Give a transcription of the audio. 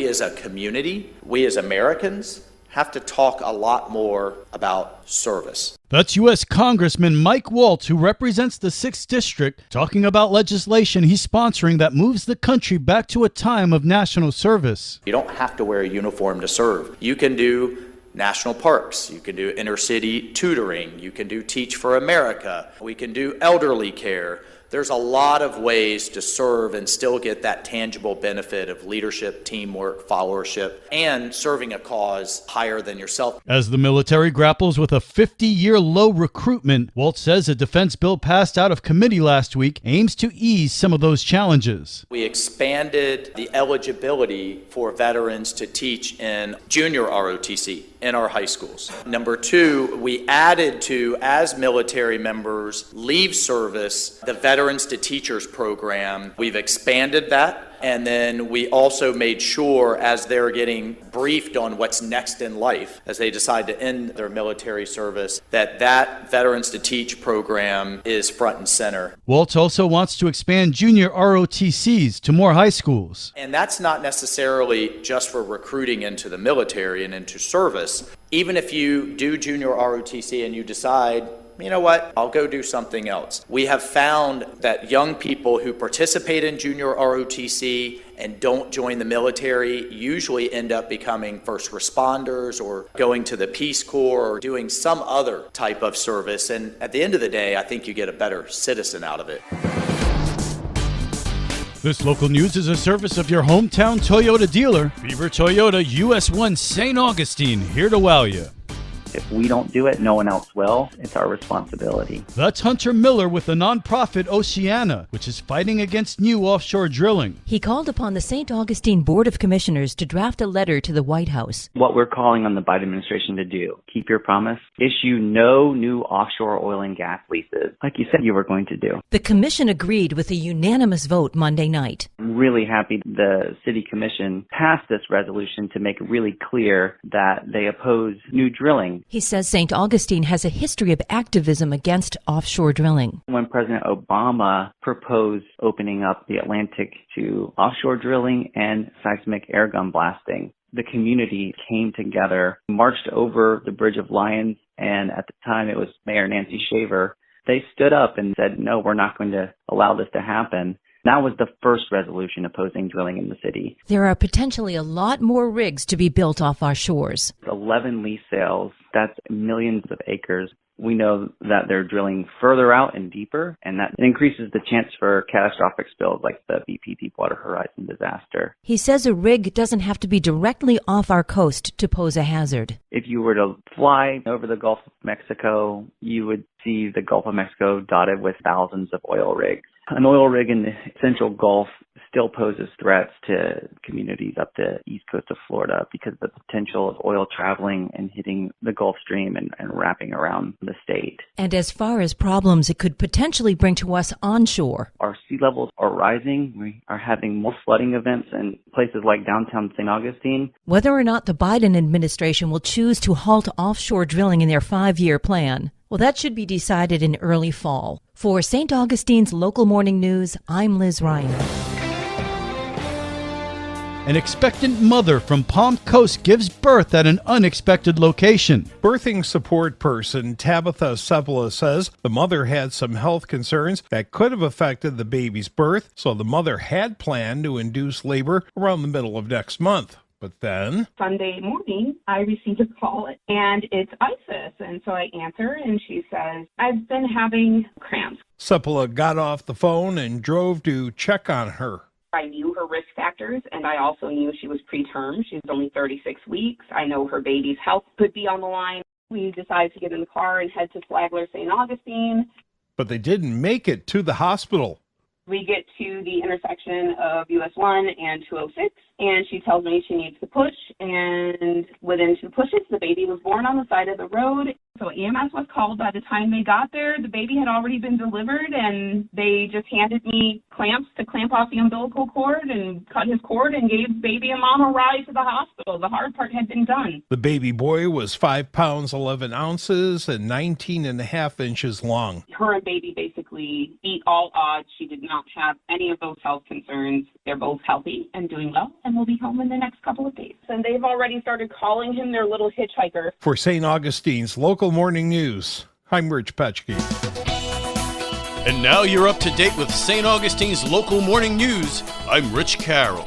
we as a community, we as Americans, have to talk a lot more about service. That's U.S. Congressman Mike Waltz, who represents the 6th District, talking about legislation he's sponsoring that moves the country back to a time of national service. You don't have to wear a uniform to serve. You can do national parks, you can do inner-city tutoring, you can do Teach for America, we can do elderly care. There's a lot of ways to serve and still get that tangible benefit of leadership, teamwork, followership, and serving a cause higher than yourself. As the military grapples with a 50-year low recruitment, Waltz says a defense bill passed out of committee last week aims to ease some of those challenges. We expanded the eligibility for veterans to teach in junior ROTC in our high schools. Number 2, we added to, as military members leave service, the Veterans to Teachers program. We've expanded that. And then we also made sure, as they're getting briefed on what's next in life, as they decide to end their military service, that Veterans to Teach program is front and center. Waltz also wants to expand junior ROTCs to more high schools. And that's not necessarily just for recruiting into the military and into service. Even if you do junior ROTC and you decide, you know what, I'll go do something else. We have found that young people who participate in junior ROTC and don't join the military usually end up becoming first responders or going to the Peace Corps or doing some other type of service. And at the end of the day, I think you get a better citizen out of it. This local news is a service of your hometown Toyota dealer, Beaver Toyota, US 1 St. Augustine, here to wow you. If we don't do it, no one else will. It's our responsibility. That's Hunter Miller with the nonprofit Oceana, which is fighting against new offshore drilling. He called upon the St. Augustine Board of Commissioners to draft a letter to the White House. What we're calling on the Biden administration to do, keep your promise, issue no new offshore oil and gas leases, like you said you were going to do. The commission agreed with a unanimous vote Monday night. I'm really happy the city commission passed this resolution to make it really clear that they oppose new drilling. He says St. Augustine has a history of activism against offshore drilling. When President Obama proposed opening up the Atlantic to offshore drilling and seismic airgun blasting, the community came together, marched over the Bridge of Lions, and at the time it was Mayor Nancy Shaver. They stood up and said, no, we're not going to allow this to happen. That was the first resolution opposing drilling in the city. There are potentially a lot more rigs to be built off our shores. 11 lease sales, that's millions of acres. We know that they're drilling further out and deeper, and that increases the chance for catastrophic spills like the BP Deepwater Horizon disaster. He says a rig doesn't have to be directly off our coast to pose a hazard. If you were to fly over the Gulf of Mexico, you would see the Gulf of Mexico dotted with thousands of oil rigs. An oil rig in the Central Gulf still poses threats to communities up the east coast of Florida because of the potential of oil traveling and hitting the Gulf Stream and wrapping around the state. And as far as problems it could potentially bring to us onshore. Our sea levels are rising. We are having more flooding events in places like downtown St. Augustine. Whether or not the Biden administration will choose to halt offshore drilling in their 5-year plan, well, that should be decided in early fall. For St. Augustine's Local Morning News, I'm Liz Ryan. An expectant mother from Palm Coast gives birth at an unexpected location. Birthing support person Tabitha Sepula says the mother had some health concerns that could have affected the baby's birth, so the mother had planned to induce labor around the middle of next month. But then Sunday morning, I received a call, and it's Isis. And so I answer, and she says, I've been having cramps. Sepula got off the phone and drove to check on her. I knew her risk factors, and I also knew she was preterm. She's only 36 weeks. I know her baby's health could be on the line. We decided to get in the car and head to Flagler, St. Augustine. But they didn't make it to the hospital. We get to the intersection of US 1 and 206, and she tells me she needs to push, and within 2 pushes, the baby was born on the side of the road. So EMS was called. By the time they got there, the baby had already been delivered, and they just handed me clamps to clamp off the umbilical cord and cut his cord and gave baby and mom a ride to the hospital. The hard part had been done. The baby boy was 5 pounds 11 ounces and 19.5 inches long. Her and baby basically beat all odds. She did not have any of those health concerns. They're both healthy and doing well and will be home in the next couple of days. And they've already started calling him their little hitchhiker. For St. Augustine's Local Morning News, I'm Rich Petchke. And now you're up to date with St. Augustine's Local Morning News. I'm Rich Carroll.